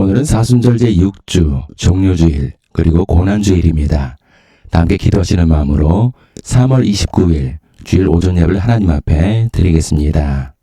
오늘은 사순절 제6주 종료주일 그리고 고난주일입니다. 다 함께 기도하시는 마음으로 3월 29일 주일 오전 예배를 하나님 앞에 드리겠습니다.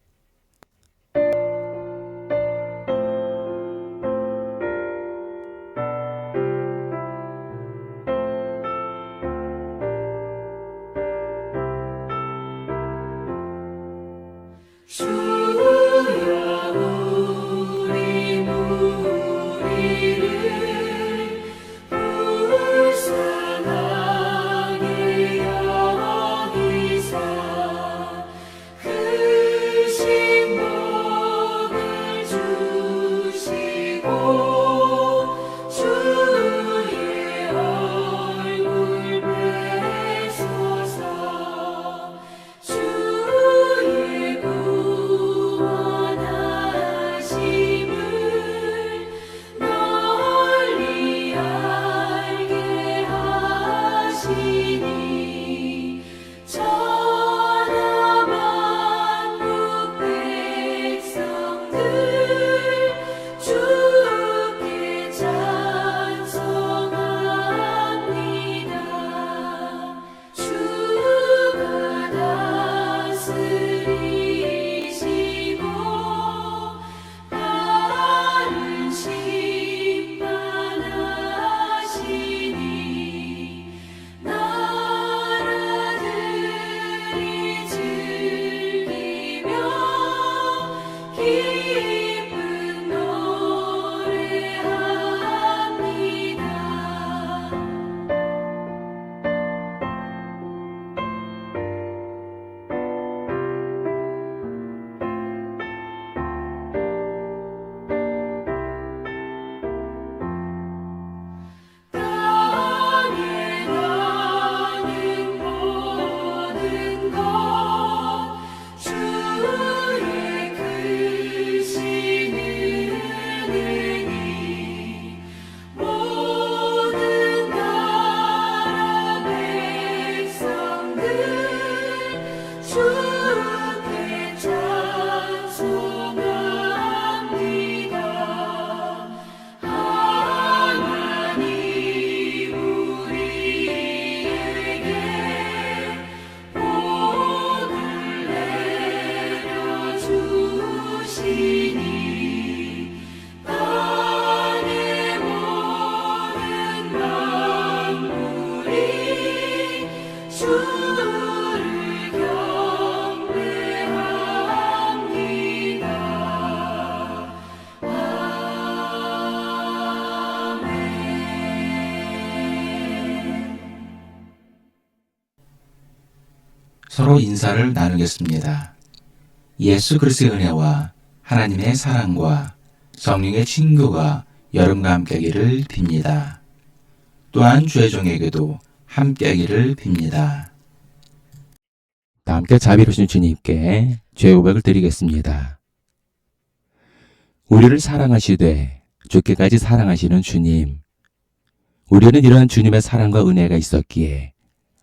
서로 인사를 나누겠습니다. 예수 그리스도의 은혜와 하나님의 사랑과 성령의 친교가 여러분과 함께하기를 빕니다. 또한 주의 종에게도 함께하기를 빕니다. 다 함께 자비로우신 주님께 죄의 고백을 드리겠습니다. 우리를 사랑하시되 죽기까지 사랑하시는 주님, 우리는 이러한 주님의 사랑과 은혜가 있었기에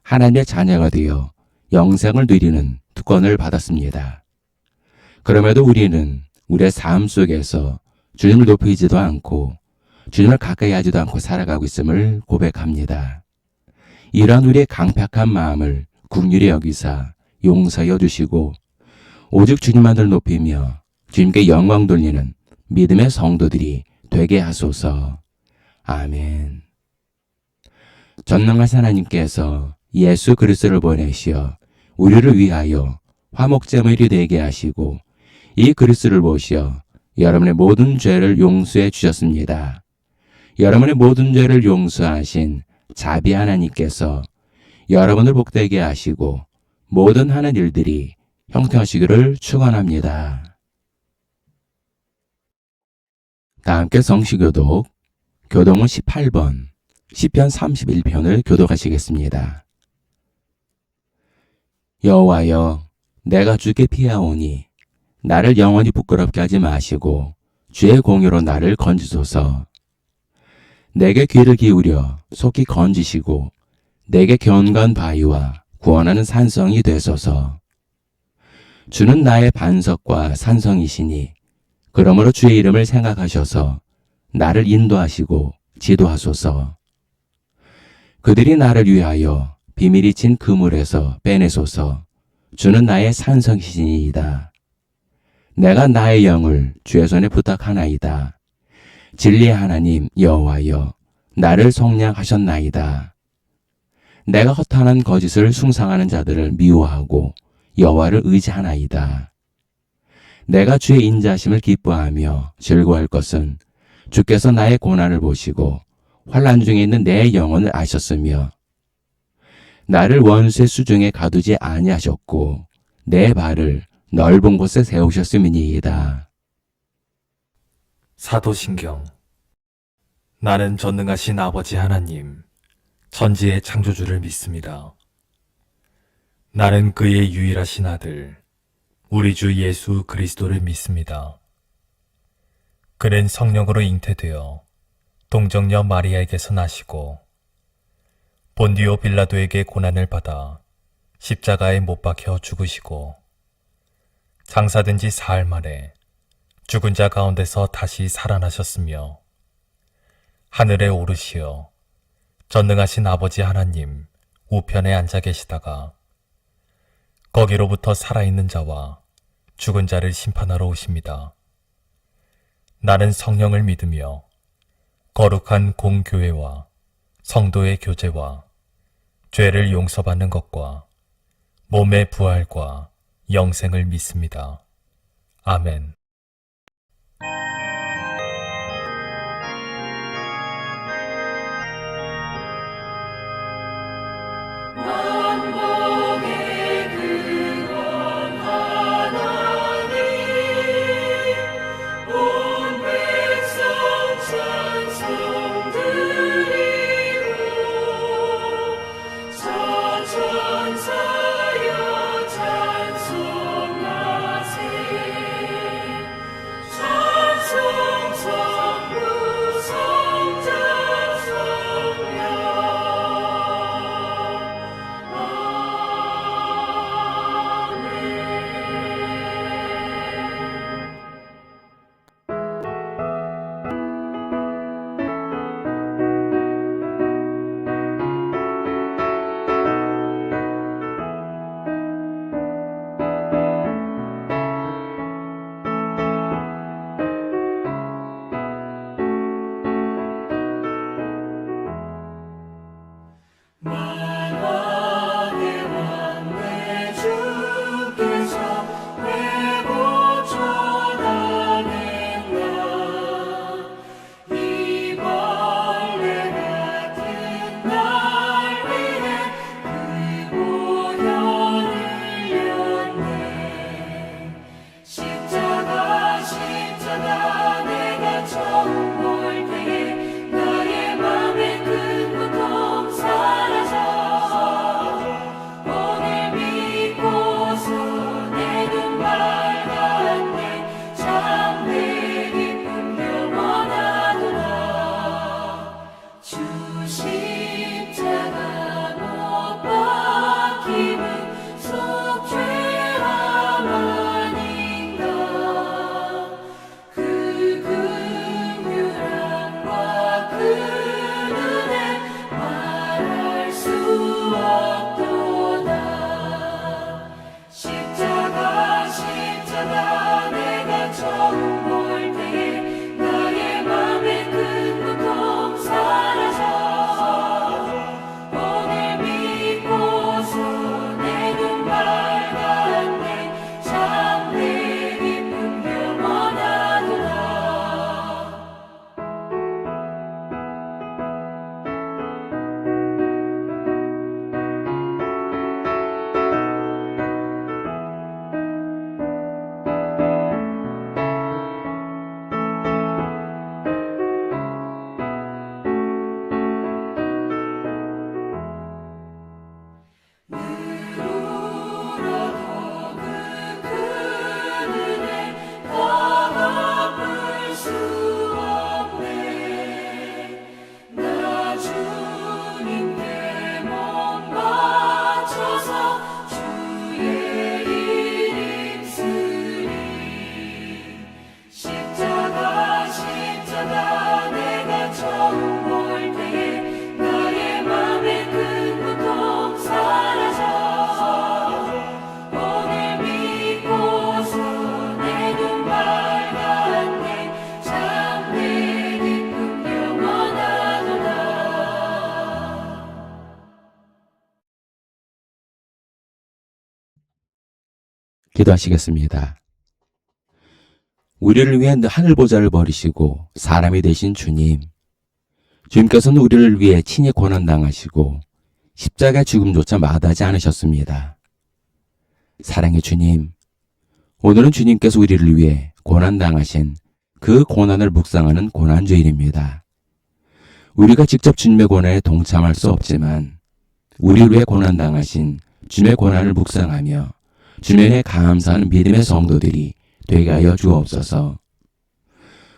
하나님의 자녀가 되어 영생을 누리는 특권을 받았습니다. 그럼에도 우리는 우리의 삶 속에서 주님을 높이지도 않고 주님을 가까이 하지도 않고 살아가고 있음을 고백합니다. 이러한 우리의 강팍한 마음을 긍휼히 여기사 용서하여 주시고 오직 주님만을 높이며 주님께 영광 돌리는 믿음의 성도들이 되게 하소서. 아멘. 전능하신 하나님께서 예수 그리스도를 보내시어 우리를 위하여 화목제물이 되게 하시고 이 그리스도를 보시어 여러분의 모든 죄를 용서해 주셨습니다. 여러분의 모든 죄를 용서하신 자비 하나님께서 여러분을 복되게 하시고 모든 하는 일들이 형통하시기를 축원합니다. 다 함께 성시교독 교동문 18번 시편 31편을 교독하시겠습니다. 여호와여, 내가 주께 피하오니 나를 영원히 부끄럽게 하지 마시고 주의 공의로 나를 건지소서. 내게 귀를 기울여 속히 건지시고 내게 견고한 바위와 구원하는 산성이 되소서. 주는 나의 반석과 산성이시니 그러므로 주의 이름을 생각하셔서 나를 인도하시고 지도하소서. 그들이 나를 위하여 비밀이 친 그물에서 빼내소서. 주는 나의 산성이시니이다. 내가 나의 영을 주의 손에 부탁하나이다. 진리의 하나님 여호와여, 나를 속량하셨나이다. 내가 허탄한 거짓을 숭상하는 자들을 미워하고 여호와를 의지하나이다. 내가 주의 인자심을 기뻐하며 즐거워할 것은 주께서 나의 고난을 보시고 환난 중에 있는 내 영혼을 아셨으며 나를 원수의 수중에 가두지 아니하셨고 내 발을 넓은 곳에 세우셨음이니이다. 사도신경. 나는 전능하신 아버지 하나님, 천지의 창조주를 믿습니다. 나는 그의 유일하신 아들, 우리 주 예수 그리스도를 믿습니다. 그는 성령으로 잉태되어 동정녀 마리아에게서 나시고 본디오 빌라도에게 고난을 받아 십자가에 못 박혀 죽으시고 장사된 지 사흘 만에 죽은 자 가운데서 다시 살아나셨으며 하늘에 오르시어 전능하신 아버지 하나님 우편에 앉아 계시다가 거기로부터 살아있는 자와 죽은 자를 심판하러 오십니다. 나는 성령을 믿으며 거룩한 공교회와 성도의 교제와 죄를 용서받는 것과 몸의 부활과 영생을 믿습니다. 아멘. 천사여 찬송하세 기도하시겠습니다. 우리를 위해 하늘 보좌를 버리시고 사람이 되신 주님, 주님께서는 우리를 위해 친히 고난당하시고 십자가 죽음조차 마다하지 않으셨습니다. 사랑의 주님, 오늘은 주님께서 우리를 위해 고난당하신 그 고난을 묵상하는 고난주일입니다. 우리가 직접 주님의 고난에 동참할 수 없지만 우리를 위해 고난당하신 주님의 고난을 묵상하며 주님에 감사하는 믿음의 성도들이 되게 하여 주옵소서.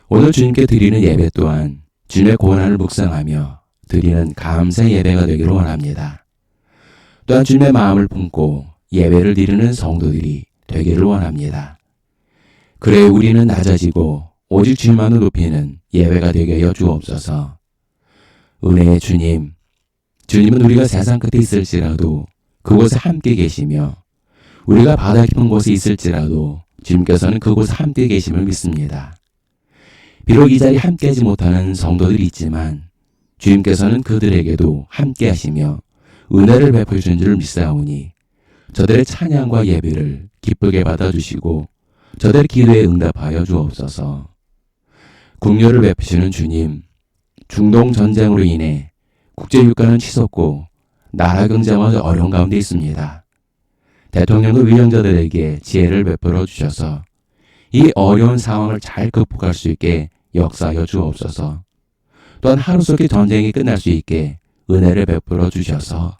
오늘 주님께 드리는 예배 또한 주님의 고난을 묵상하며 드리는 감사의 예배가 되기를 원합니다. 또한 주님의 마음을 품고 예배를 드리는 성도들이 되기를 원합니다. 그래 우리는 낮아지고 오직 주님만을 높이는 예배가 되게 하여 주옵소서. 은혜의 주님, 주님은 우리가 세상 끝에 있을지라도 그곳에 함께 계시며 우리가 바다 깊은 곳에 있을지라도 주님께서는 그곳에 함께 계심을 믿습니다. 비록 이 자리에 함께하지 못하는 성도들이 있지만 주님께서는 그들에게도 함께 하시며 은혜를 베풀 주는 줄 믿사오니 저들의 찬양과 예배를 기쁘게 받아주시고 저들의 기도에 응답하여 주옵소서. 국료를 베푸시는 주님, 중동 전쟁으로 인해 국제유가는 치솟고 나라 경제와 어려운 가운데 있습니다. 대통령과 위원장들에게 지혜를 베풀어 주셔서 이 어려운 상황을 잘 극복할 수 있게 역사하여 주옵소서. 또한 하루속히 전쟁이 끝날 수 있게 은혜를 베풀어 주셔서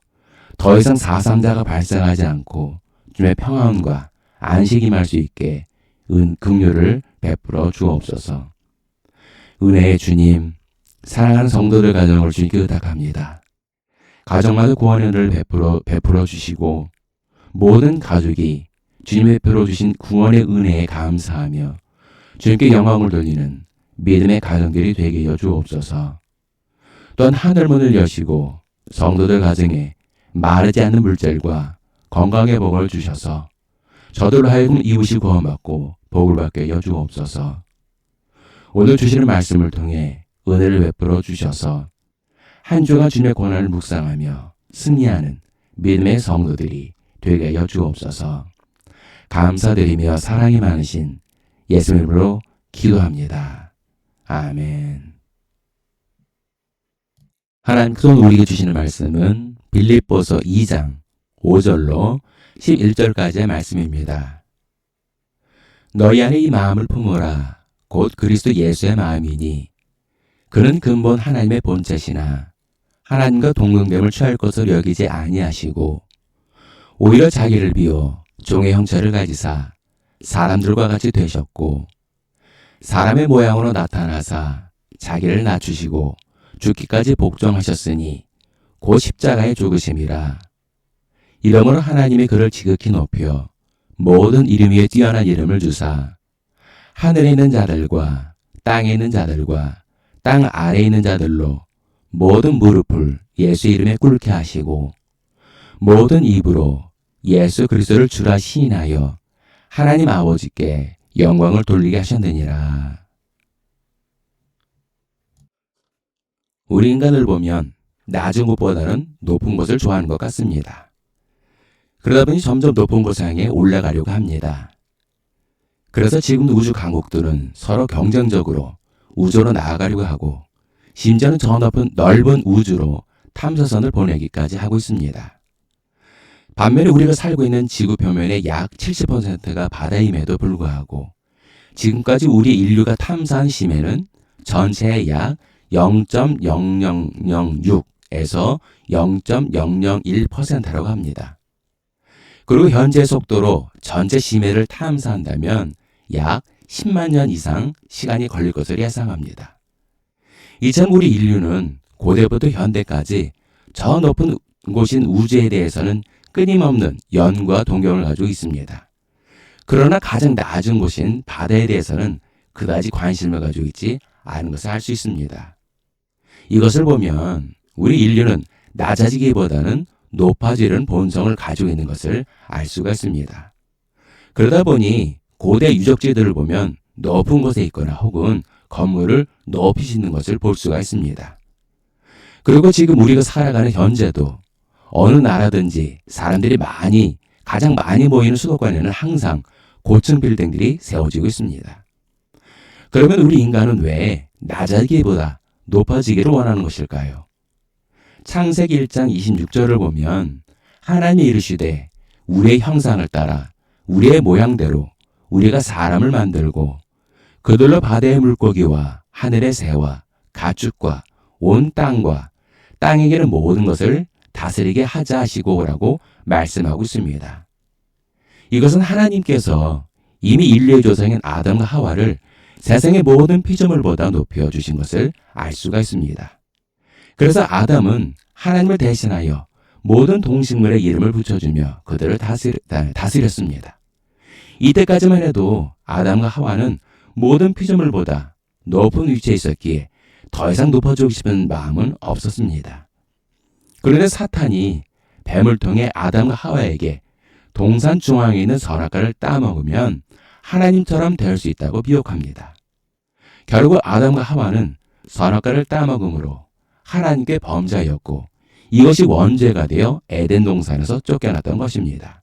더 이상 사상자가 발생하지 않고 주님의 평안과 안식이 임할 수 있게 긍휼을 베풀어 주옵소서. 은혜의 주님, 사랑하는 성도들 가정을 주님께 의탁합니다. 가정마다 구원의 은혜를 베풀어 주시고 모든 가족이 주님의 베풀어 주신 구원의 은혜에 감사하며 주님께 영광을 돌리는 믿음의 가정들이 되게 하여 주옵소서. 또한 하늘문을 여시고 성도들 가정에 마르지 않는 물질과 건강의 복을 주셔서 저들로 하여금 이웃이 구원받고 복을 받게 하여 주옵소서. 오늘 주시는 말씀을 통해 은혜를 베풀어 주셔서 한 주간 주님의 고난을 묵상하며 승리하는 믿음의 성도들이 되게 하여 주옵소서. 감사드리며 사랑이 많으신 예수님 이름으로 기도합니다. 아멘. 하나님께서 우리에게 주시는 말씀은 빌립보서 2장 5절로 11절까지의 말씀입니다. 너희 안에 이 마음을 품으라. 곧 그리스도 예수의 마음이니 그는 근본 하나님의 본체시나 하나님과 동등됨을 취할 것을 여기지 아니하시고 오히려 자기를 비워 종의 형체를 가지사 사람들과 같이 되셨고 사람의 모양으로 나타나사 자기를 낮추시고 죽기까지 복종하셨으니 곧 십자가의 죽으심이라. 이러므로 하나님이 그를 지극히 높여 모든 이름 위에 뛰어난 이름을 주사 하늘에 있는 자들과 땅에 있는 자들과 땅 아래에 있는 자들로 모든 무릎을 예수 이름에 꿇게 하시고 모든 입으로 예수 그리스도를 주라 시인하여 하나님 아버지께 영광을 돌리게 하셨느니라. 우리 인간을 보면 낮은 곳보다는 높은 곳을 좋아하는 것 같습니다. 그러다 보니 점점 높은 곳을 향해 올라가려고 합니다. 그래서 지금 우주 강국들은 서로 경쟁적으로 우주로 나아가려고 하고 심지어는 저 넓은 우주로 탐사선을 보내기까지 하고 있습니다. 반면에 우리가 살고 있는 지구 표면의 약 70%가 바다임에도 불구하고 지금까지 우리 인류가 탐사한 심해는 전체의 약 0.0006에서 0.001%라고 합니다. 그리고 현재 속도로 전체 심해를 탐사한다면 약 10만 년 이상 시간이 걸릴 것을 예상합니다. 이처럼 우리 인류는 고대부터 현대까지 저 높은 곳인 우주에 대해서는 끊임없는 연구와 동경을 가지고 있습니다. 그러나 가장 낮은 곳인 바다에 대해서는 그다지 관심을 가지고 있지 않은 것을 알 수 있습니다. 이것을 보면 우리 인류는 낮아지기보다는 높아지려는 본성을 가지고 있는 것을 알 수가 있습니다. 그러다 보니 고대 유적지들을 보면 높은 곳에 있거나 혹은 건물을 높이 짓는 것을 볼 수가 있습니다. 그리고 지금 우리가 살아가는 현재도 어느 나라든지 사람들이 많이 가장 많이 보이는 수도권에는 항상 고층 빌딩들이 세워지고 있습니다. 그러면 우리 인간은 왜 낮아지기보다 높아지기를 원하는 것일까요? 창세기 1장 26절을 보면 하나님이 이르시되 우리의 형상을 따라 우리의 모양대로 우리가 사람을 만들고 그들로 바다의 물고기와 하늘의 새와 가축과 온 땅과 땅에게는 모든 것을 다스리게 하자 하시고라고 말씀하고 있습니다. 이것은 하나님께서 이미 인류의 조상인 아담과 하와를 세상의 모든 피조물보다 높여주신 것을 알 수가 있습니다. 그래서 아담은 하나님을 대신하여 모든 동식물의 이름을 붙여주며 그들을 다스렸습니다. 이때까지만 해도 아담과 하와는 모든 피조물보다 높은 위치에 있었기에 더 이상 높아지고 싶은 마음은 없었습니다. 그런데 사탄이 뱀을 통해 아담과 하와에게 동산 중앙에 있는 선악과를 따먹으면 하나님처럼 될 수 있다고 미혹합니다. 결국 아담과 하와는 선악과를 따먹음으로 하나님께 범죄하였고 이것이 원죄가 되어 에덴 동산에서 쫓겨났던 것입니다.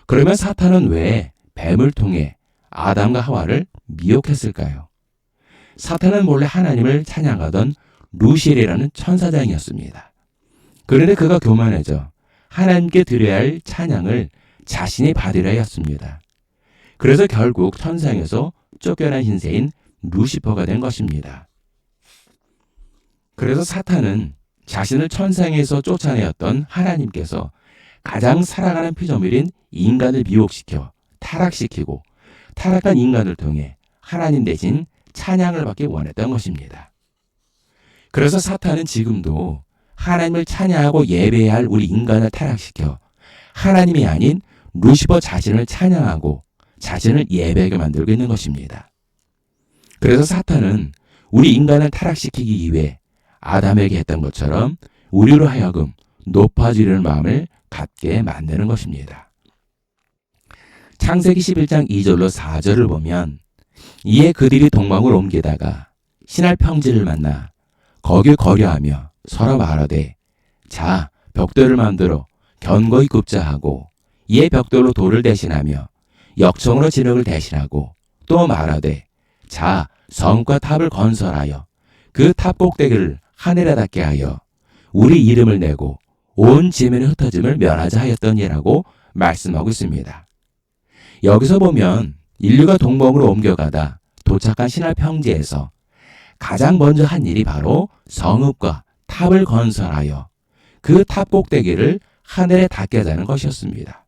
그러면 사탄은 왜 뱀을 통해 아담과 하와를 미혹했을까요? 사탄은 몰래 하나님을 찬양하던 루시엘이라는 천사장이었습니다. 그런데 그가 교만해져 하나님께 드려야 할 찬양을 자신이 받으려 했습니다. 그래서 결국 천상에서 쫓겨난 신세인 루시퍼가 된 것입니다. 그래서 사탄은 자신을 천상에서 쫓아내었던 하나님께서 가장 사랑하는 피조물인 인간을 미혹시켜 타락시키고 타락한 인간을 통해 하나님 대신 찬양을 받기 원했던 것입니다. 그래서 사탄은 지금도 하나님을 찬양하고 예배해야 할 우리 인간을 타락시켜 하나님이 아닌 루시퍼 자신을 찬양하고 자신을 예배하게 만들고 있는 것입니다. 그래서 사탄은 우리 인간을 타락시키기 위해 아담에게 했던 것처럼 우리로 하여금 높아지려는 마음을 갖게 만드는 것입니다. 창세기 11장 2절로 4절을 보면 이에 그들이 동방을 옮기다가 신할 평지를 만나 거길 거려하며 서로 말하되 자 벽돌을 만들어 견고히 굽자 하고 이에 벽돌로 돌을 대신하며 역청으로 진흙을 대신하고 또 말하되 자 성과 탑을 건설하여 그 탑 꼭대기를 하늘에 닿게 하여 우리 이름을 내고 온 지면의 흩어짐을 면하자 하였더니라고 말씀하고 있습니다. 여기서 보면 인류가 동방으로 옮겨가다 도착한 신할 평지에서 가장 먼저 한 일이 바로 성읍과 탑을 건설하여 그 탑 꼭대기를 하늘에 닿게 하자는 것이었습니다.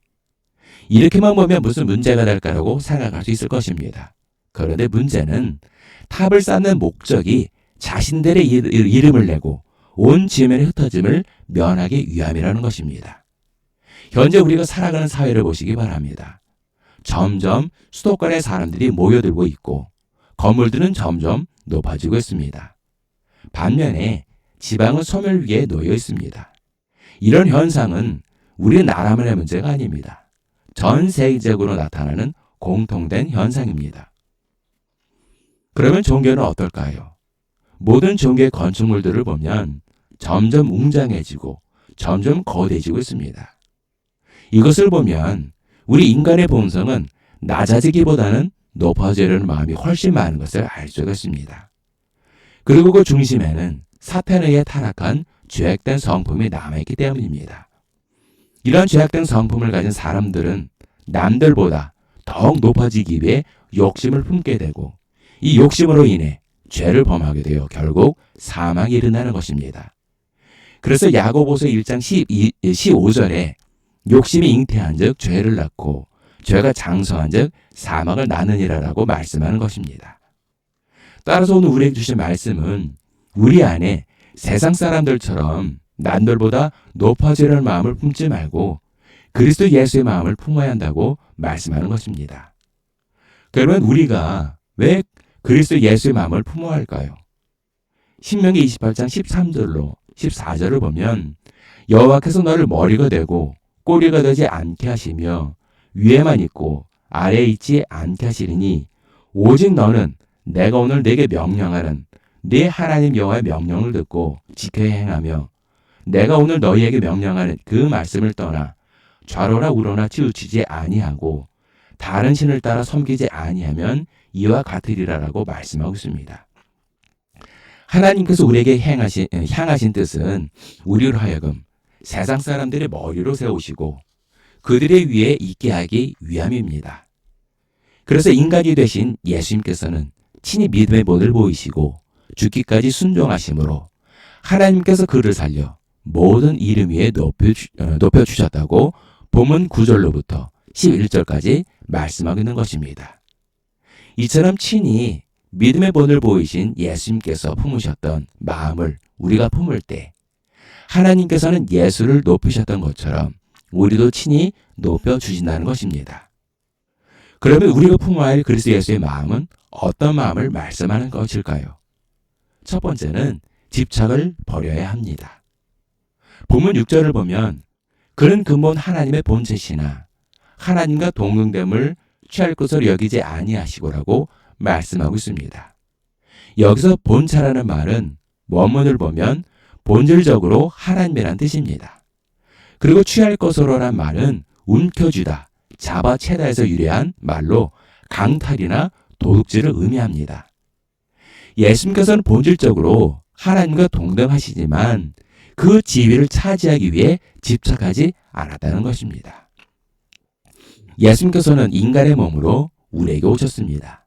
이렇게만 보면 무슨 문제가 될까라고 생각할 수 있을 것입니다. 그런데 문제는 탑을 쌓는 목적이 자신들의 이름을 내고 온 지면의 흩어짐을 면하기 위함이라는 것입니다. 현재 우리가 살아가는 사회를 보시기 바랍니다. 점점 수도권에 사람들이 모여들고 있고 건물들은 점점 높아지고 있습니다. 반면에 지방은 소멸 위에 놓여 있습니다. 이런 현상은 우리나라만의 문제가 아닙니다. 전 세계적으로 나타나는 공통된 현상입니다. 그러면 종교는 어떨까요? 모든 종교의 건축물들을 보면 점점 웅장해지고 점점 거대해지고 있습니다. 이것을 보면 우리 인간의 본성은 낮아지기보다는 높아지려는 마음이 훨씬 많은 것을 알 수가 있습니다. 그리고 그 중심에는 사탄에 의해 타락한 죄악된 성품이 남아있기 때문입니다. 이런 죄악된 성품을 가진 사람들은 남들보다 더욱 높아지기 위해 욕심을 품게 되고 이 욕심으로 인해 죄를 범하게 되어 결국 사망에 이른다는 것입니다. 그래서 야고보서 1장 15절에 욕심이 잉태한 즉 죄를 낳고 죄가 장성한 즉 사망을 낳느니라라고 말씀하는 것입니다. 따라서 오늘 우리에게 주신 말씀은 우리 안에 세상 사람들처럼 남들보다 높아지려는 마음을 품지 말고 그리스도 예수의 마음을 품어야 한다고 말씀하는 것입니다. 그러면 우리가 왜 그리스도 예수의 마음을 품어야 할까요? 신명기 28장 13절로 14절을 보면 여호와께서 너를 머리가 되고 꼬리가 되지 않게 하시며 위에만 있고 아래에 있지 않게 하시리니 오직 너는 내가 오늘 네게 명령하는 네 하나님 여호와의 명령을 듣고 지켜야 행하며 내가 오늘 너희에게 명령하는 그 말씀을 떠나 좌로나 우로나 치우치지 아니하고 다른 신을 따라 섬기지 아니하면 이와 같으리라라고 말씀하고 있습니다. 하나님께서 우리에게 향하신 뜻은 우리로 하여금 세상 사람들의 머리로 세우시고 그들의 위에 있게 하기 위함입니다. 그래서 인간이 되신 예수님께서는 친히 믿음의 본을 보이시고 죽기까지 순종하심으로 하나님께서 그를 살려 모든 이름 위에 높여주셨다고 본문 9절로부터 11절까지 말씀하고 있는 것입니다. 이처럼 친히 믿음의 본을 보이신 예수님께서 품으셨던 마음을 우리가 품을 때 하나님께서는 예수를 높이셨던 것처럼 우리도 친히 높여주신다는 것입니다. 그러면 우리가 품어야 할 그리스도 예수의 마음은 어떤 마음을 말씀하는 것일까요? 첫 번째는 집착을 버려야 합니다. 본문 6절을 보면 그는 근본 하나님의 본체시나 하나님과 동등됨을 취할 것으로 여기지 아니하시고라고 말씀하고 있습니다. 여기서 본체라는 말은 원문을 보면 본질적으로 하나님이란 뜻입니다. 그리고 취할 것으로란 말은 움켜쥐다, 잡아채다에서 유래한 말로 강탈이나 도둑질을 의미합니다. 예수님께서는 본질적으로 하나님과 동등하시지만 그 지위를 차지하기 위해 집착하지 않았다는 것입니다. 예수님께서는 인간의 몸으로 우리에게 오셨습니다.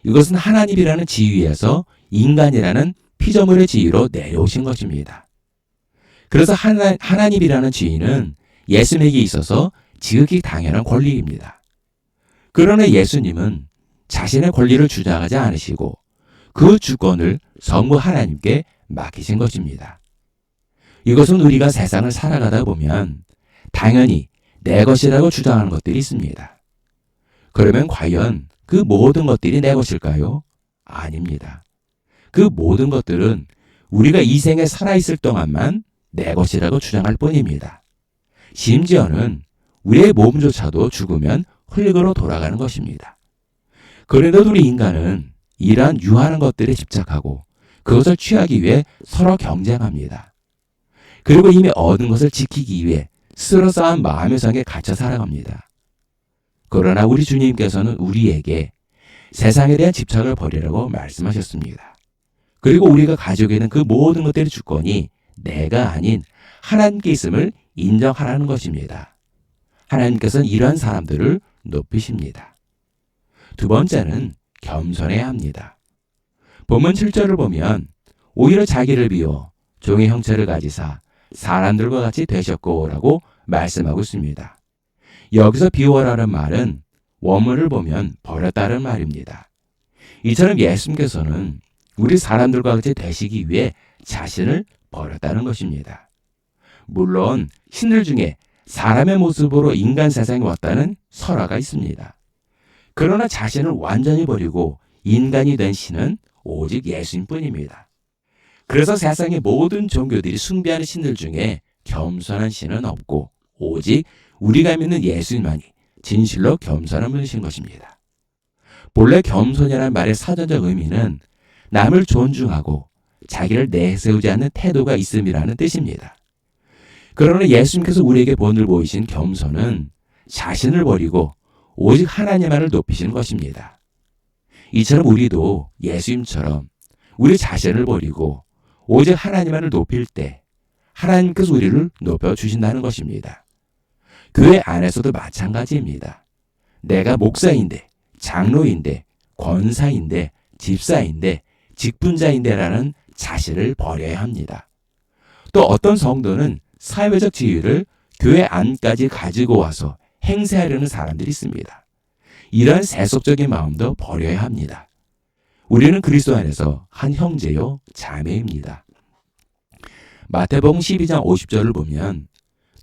이것은 하나님이라는 지위에서 인간이라는 피조물의 지위로 내려오신 것입니다. 그래서 하나님이라는 지위는 예수님에게 있어서 지극히 당연한 권리입니다. 그러나 예수님은 자신의 권리를 주장하지 않으시고 그 주권을 성부 하나님께 맡기신 것입니다. 이것은 우리가 세상을 살아가다 보면 당연히 내 것이라고 주장하는 것들이 있습니다. 그러면 과연 그 모든 것들이 내 것일까요? 아닙니다. 그 모든 것들은 우리가 이 생에 살아있을 동안만 내 것이라고 주장할 뿐입니다. 심지어는 우리의 몸조차도 죽으면 흙으로 돌아가는 것입니다. 그런데도 우리 인간은 이러한 유하는 것들에 집착하고 그것을 취하기 위해 서로 경쟁합니다. 그리고 이미 얻은 것을 지키기 위해 스스로 쌓은 마음의 성에 갇혀 살아갑니다. 그러나 우리 주님께서는 우리에게 세상에 대한 집착을 버리라고 말씀하셨습니다. 그리고 우리가 가지고 있는 그 모든 것들의 주권이 내가 아닌 하나님께 있음을 인정하라는 것입니다. 하나님께서는 이러한 사람들을 높이십니다. 두 번째는 겸손해야 합니다. 본문 7절을 보면 오히려 자기를 비워 종의 형체를 가지사 사람들과 같이 되셨고라고 말씀하고 있습니다. 여기서 비워라는 말은 원문을 보면 버렸다는 말입니다. 이처럼 예수님께서는 우리 사람들과 같이 되시기 위해 자신을 버렸다는 것입니다. 물론 신들 중에 사람의 모습으로 인간 세상에 왔다는 설화가 있습니다. 그러나 자신을 완전히 버리고 인간이 된 신은 오직 예수님뿐입니다. 그래서 세상의 모든 종교들이 숭배하는 신들 중에 겸손한 신은 없고 오직 우리가 믿는 예수님만이 진실로 겸손한 분이신 것입니다. 본래 겸손이라는 말의 사전적 의미는 남을 존중하고 자기를 내세우지 않는 태도가 있음이라는 뜻입니다. 그러나 예수님께서 우리에게 본을 보이신 겸손은 자신을 버리고 오직 하나님만을 높이시는 것입니다. 이처럼 우리도 예수님처럼 우리 자신을 버리고 오직 하나님만을 높일 때 하나님께서 우리를 높여주신다는 것입니다. 교회 안에서도 마찬가지입니다. 내가 목사인데, 장로인데, 권사인데, 집사인데, 직분자인데라는 자신을 버려야 합니다. 또 어떤 성도는 사회적 지위를 교회 안까지 가지고 와서 행세하려는 사람들이 있습니다. 이러한 세속적인 마음도 버려야 합니다. 우리는 그리스도 안에서 한 형제요 자매입니다. 마태복음 12장 50절을 보면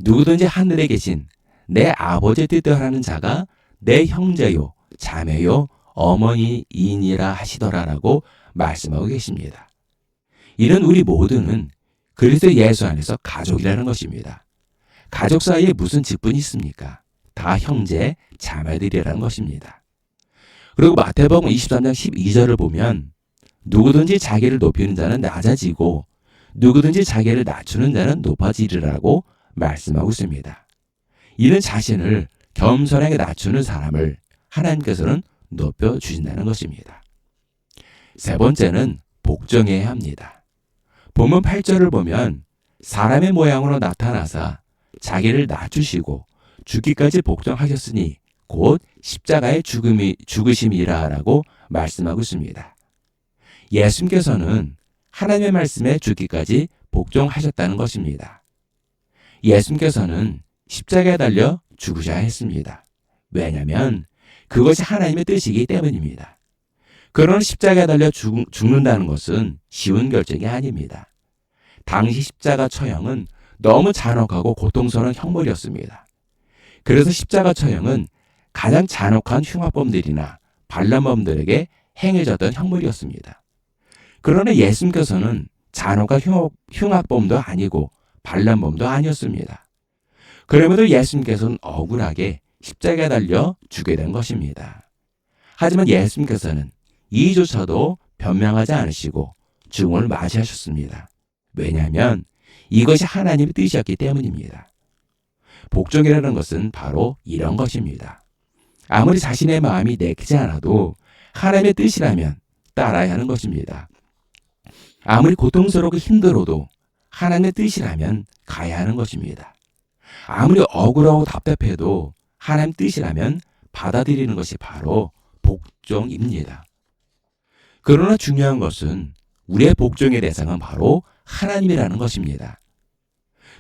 누구든지 하늘에 계신 내 아버지의 뜻대로 하는 자가 내 형제요 자매요 어머니이니라 하시더라라고 말씀하고 계십니다. 이는 우리 모두는 그리스도 예수 안에서 가족이라는 것입니다. 가족 사이에 무슨 직분이 있습니까? 다 형제, 자매들이라는 것입니다. 그리고 마태복음 23장 12절을 보면 누구든지 자기를 높이는 자는 낮아지고 누구든지 자기를 낮추는 자는 높아지리라고 말씀하고 있습니다. 이는 자신을 겸손하게 낮추는 사람을 하나님께서는 높여주신다는 것입니다. 세 번째는 복종해야 합니다. 본문 8절을 보면 사람의 모양으로 나타나사 자기를 낮추시고 죽기까지 복종하셨으니 곧 십자가의 죽으심이라 라고 말씀하고 있습니다. 예수님께서는 하나님의 말씀에 죽기까지 복종하셨다는 것입니다. 예수님께서는 십자가에 달려 죽으셔야 했습니다. 왜냐하면 그것이 하나님의 뜻이기 때문입니다. 그러나 십자가에 달려 죽는다는 것은 쉬운 결정이 아닙니다. 당시 십자가 처형은 너무 잔혹하고 고통스러운 형벌이었습니다. 그래서 십자가 처형은 가장 잔혹한 흉악범들이나 반란범들에게 행해졌던 형벌이었습니다. 그러나 예수님께서는 잔혹한 흉악범도 아니고 반란범도 아니었습니다. 그럼에도 예수님께서는 억울하게 십자가에 달려 죽게 된 것입니다. 하지만 예수님께서는 이조차도 변명하지 않으시고 죽음을 맞이하셨습니다. 왜냐하면 이것이 하나님의 뜻이었기 때문입니다. 복종이라는 것은 바로 이런 것입니다. 아무리 자신의 마음이 내키지 않아도 하나님의 뜻이라면 따라야 하는 것입니다. 아무리 고통스럽고 힘들어도 하나님의 뜻이라면 가야 하는 것입니다. 아무리 억울하고 답답해도 하나님 뜻이라면 받아들이는 것이 바로 복종입니다. 그러나 중요한 것은 우리의 복종의 대상은 바로 하나님이라는 것입니다.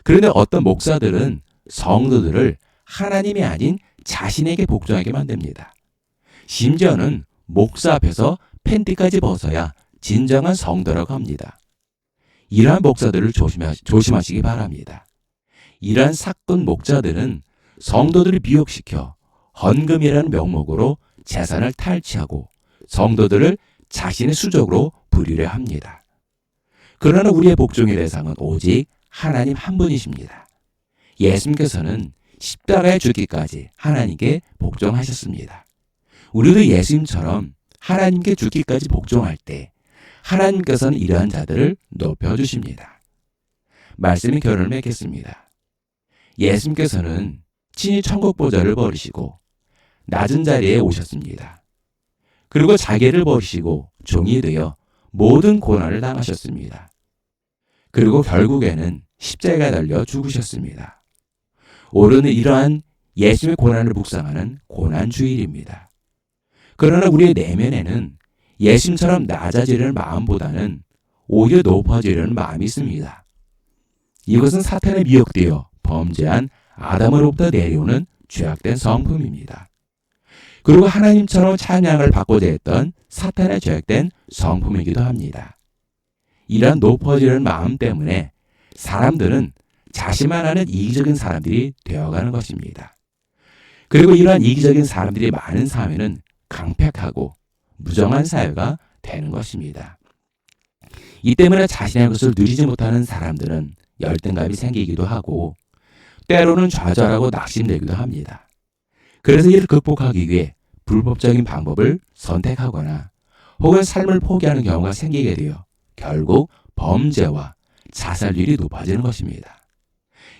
그런데 어떤 목사들은 성도들을 하나님이 아닌 자신에게 복종하게 만듭니다. 심지어는 목사 앞에서 팬티까지 벗어야 진정한 성도라고 합니다. 이러한 목사들을 조심하시기 바랍니다. 이러한 사건 목자들은 성도들을 미혹시켜 헌금이라는 명목으로 재산을 탈취하고 성도들을 자신의 수적으로 부리려 합니다. 그러나 우리의 복종의 대상은 오직 하나님 한 분이십니다. 예수님께서는 십자가에 죽기까지 하나님께 복종하셨습니다. 우리도 예수님처럼 하나님께 죽기까지 복종할 때 하나님께서는 이러한 자들을 높여주십니다. 말씀이 결론을 맺겠습니다. 예수님께서는 친히 천국 보좌를 버리시고 낮은 자리에 오셨습니다. 그리고 자기를 버리시고 종이 되어 모든 고난을 당하셨습니다. 그리고 결국에는 십자가에 달려 죽으셨습니다. 오늘은 이러한 예수님의 고난을 묵상하는 고난주일입니다. 그러나 우리의 내면에는 예수님처럼 낮아지려는 마음보다는 오히려 높아지려는 마음이 있습니다. 이것은 사탄에 미혹되어 범죄한 아담으로부터 내려오는 죄악된 성품입니다. 그리고 하나님처럼 찬양을 받고자 했던 사탄의 죄악된 성품이기도 합니다. 이러한 높아지려는 마음 때문에 사람들은 자신만 아는 이기적인 사람들이 되어가는 것입니다. 그리고 이러한 이기적인 사람들이 많은 사회는 강팍하고 무정한 사회가 되는 것입니다. 이 때문에 자신의 것을 누리지 못하는 사람들은 열등감이 생기기도 하고 때로는 좌절하고 낙심되기도 합니다. 그래서 이를 극복하기 위해 불법적인 방법을 선택하거나 혹은 삶을 포기하는 경우가 생기게 되어 결국 범죄와 자살률이 높아지는 것입니다.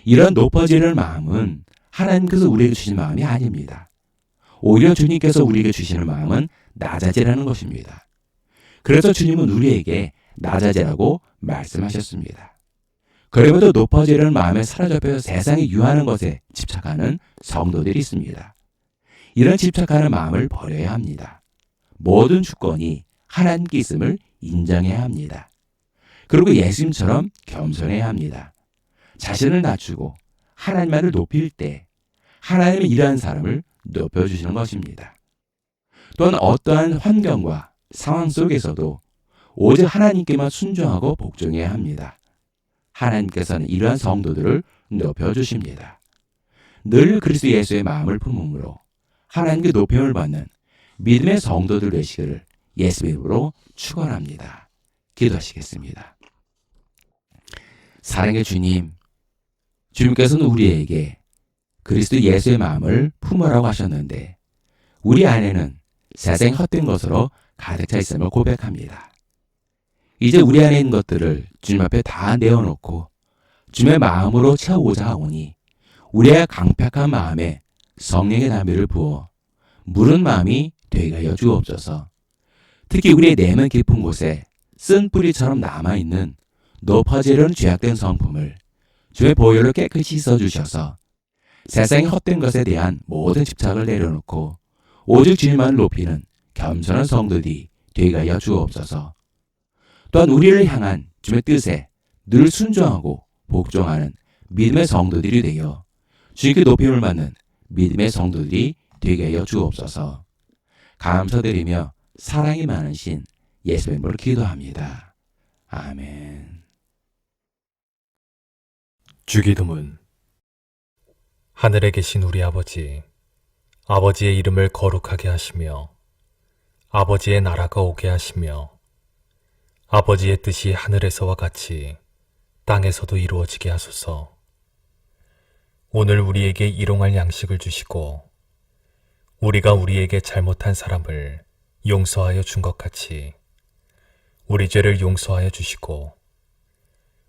이런 높아지는 마음은 하나님께서 우리에게 주신 마음이 아닙니다. 오히려 주님께서 우리에게 주시는 마음은 낮아지라는 것입니다. 그래서 주님은 우리에게 낮아지라고 말씀하셨습니다. 그럼에도 높아지려는 마음에 사로잡혀 세상이 유하는 것에 집착하는 성도들이 있습니다. 이런 집착하는 마음을 버려야 합니다. 모든 주권이 하나님께 있음을 인정해야 합니다. 그리고 예수님처럼 겸손해야 합니다. 자신을 낮추고 하나님만을 높일 때 하나님이 이러한 사람을 높여주시는 것입니다. 또한 어떠한 환경과 상황 속에서도 오직 하나님께만 순종하고 복종해야 합니다. 하나님께서는 이러한 성도들을 높여주십니다. 늘 그리스도 예수의 마음을 품음으로 하나님께 높임을 받는 믿음의 성도들 되시기를 예수의 이름으로 축원합니다. 기도하시겠습니다. 사랑의 주님, 주님께서는 우리에게 그리스도 예수의 마음을 품으라고 하셨는데 우리 안에는 세상의 헛된 것으로 가득 차 있음을 고백합니다. 이제 우리 안에 있는 것들을 주님 앞에 다 내어놓고 주님의 마음으로 채우고자 하오니 우리의 강팍한 마음에 성령의 담요를 부어 무른 마음이 되게 하여 주옵소서. 특히 우리의 내면 깊은 곳에 쓴 뿌리처럼 남아있는 높아지려는 죄악된 성품을 주의 보혈로 깨끗이 씻어주셔서 세상의 헛된 것에 대한 모든 집착을 내려놓고 오직 주님만을 높이는 겸손한 성도들이 되게 하여 주옵소서. 또한 우리를 향한 주의 뜻에 늘 순종하고 복종하는 믿음의 성도들이 되어 주님께 높임을 받는 믿음의 성도들이 되게 하여 주옵소서. 감사드리며 사랑이 많으신 예수의 이름으로 기도합니다. 아멘. 주기도문. 하늘에 계신 우리 아버지, 아버지의 이름을 거룩하게 하시며 아버지의 나라가 오게 하시며 아버지의 뜻이 하늘에서와 같이 땅에서도 이루어지게 하소서. 오늘 우리에게 일용할 양식을 주시고 우리가 우리에게 잘못한 사람을 용서하여 준 것 같이 우리 죄를 용서하여 주시고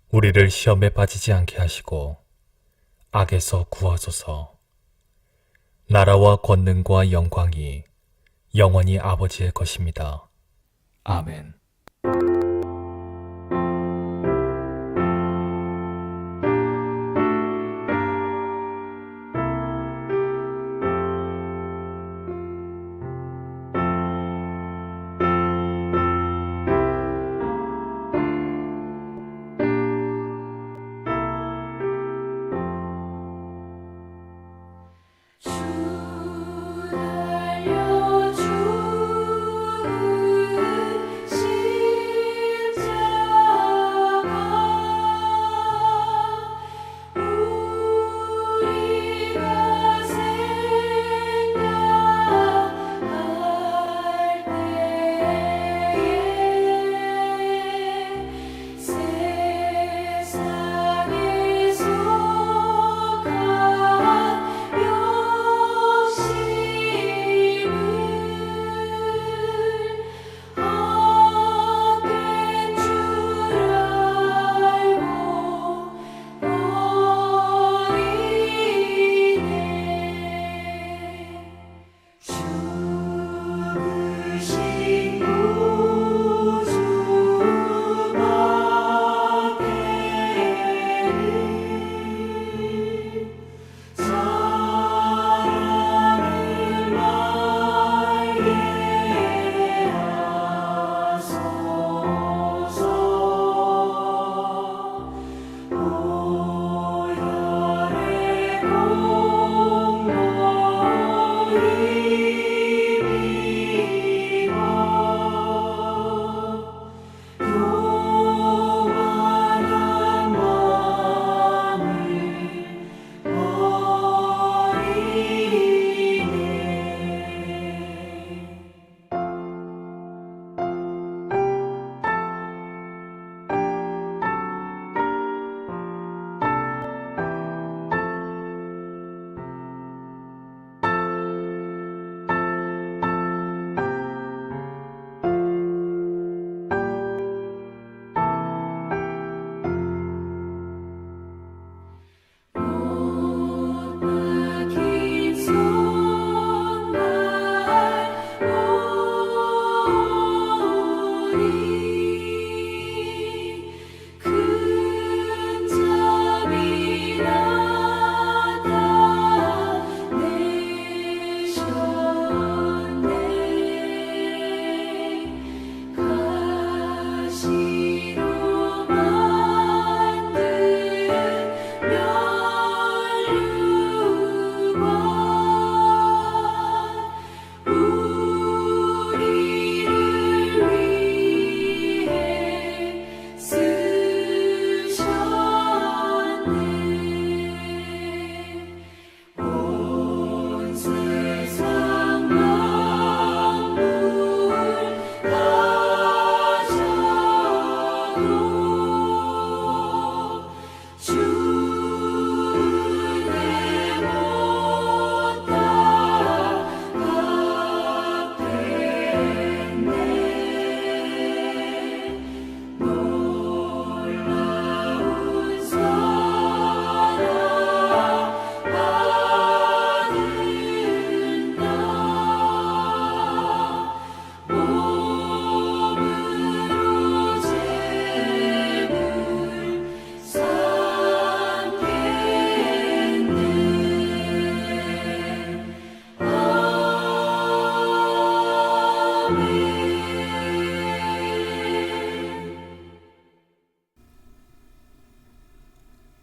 우리를 시험에 빠지지 않게 하시고 악에서 구하소서. 나라와 권능과 영광이 영원히 아버지의 것입니다. 아멘. 주 알려주신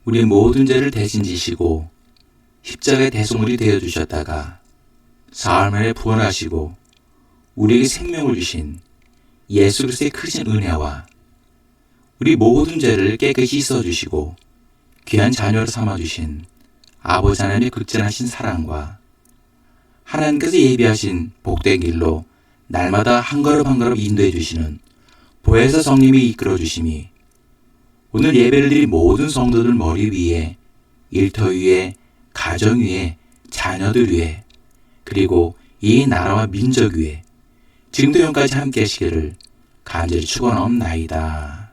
우리의 모든 죄를 대신 지시고 십자가의 대속물이 되어주셨다가 사흘 만에 부활하시고 우리에게 생명을 주신 예수 그리스도의 크신 은혜와 우리 모든 죄를 깨끗이 씻어주시고 귀한 자녀로 삼아주신 아버지 하나님의 극진하신 사랑과 하나님께서 예비하신 복된 길로 날마다 한 걸음 한 걸음 인도해 주시는 보혜사 성님이 이끌어 주심이 오늘 예배를 드린 모든 성도들 머리 위에, 일터 위에, 가정 위에, 자녀들 위에, 그리고 이 나라와 민족 위에 지금도 영까지 함께 하시기를 간절히 축원하옵나이다.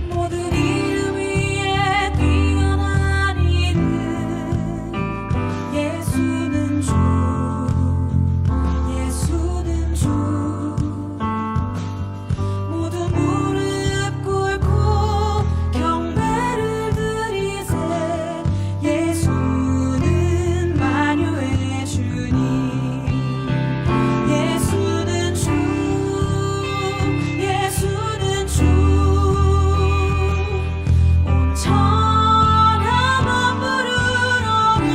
모든 이름 위에 뛰어난 이름 예수는 주 예수는 주 모든 무릎 꿇고 경배를 드리세 예수는 만유의 주님 예수는 주 예수는 주 온 천하만 부르러라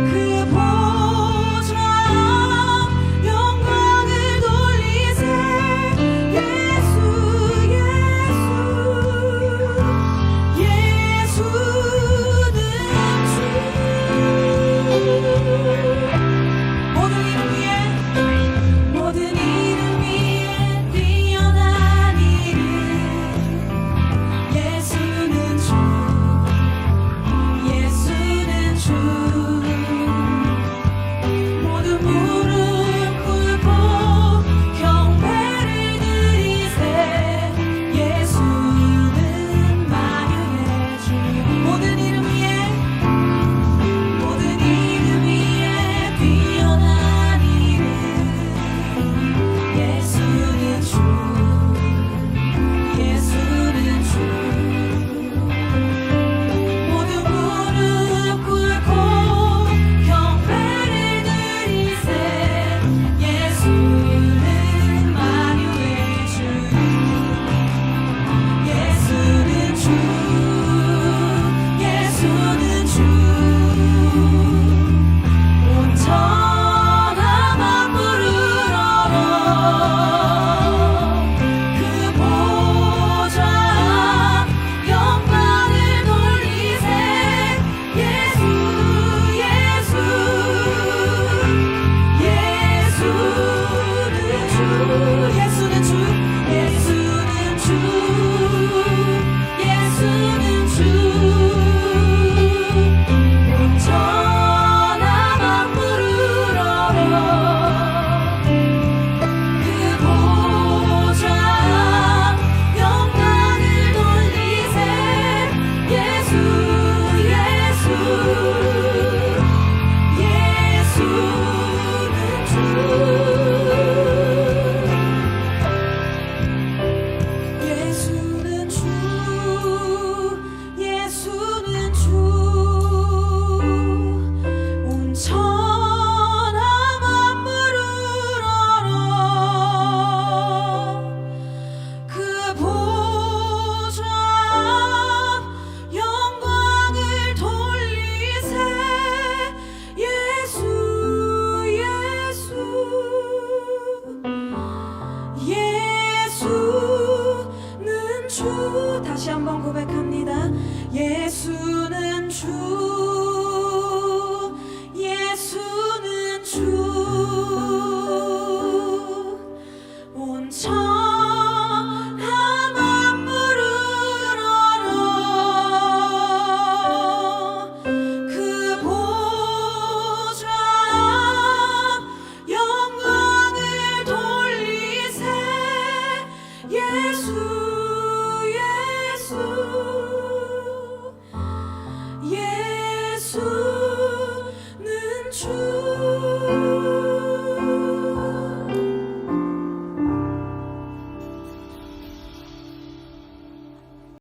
그 보좌 영광을 돌리세 예수 예수는 주 모든 이름 위에 뛰어난 이름 예수는 주 예수는 주 모든 무릎 꿇고 경배를 드리세 예수는 만유의 주 모든 이름 위에 뛰어난 이름 예수는 주 예수는 주 모든 무릎 꿇고 경배를 드리세 예수는 만유의 주 예수는 주 예수는 주 온 천하만 부르러라 그 보좌 영광을 돌리세 예수 예수는 주 예수는 주 예수는 주 온 천하만 부르러라 그 보좌 영광을 돌리세 예수 예수는 주 예수는 주 온 천하만 부르러라 그 보좌 영광을 돌리세 예수는 주 다시 한번 고백합니다. 예수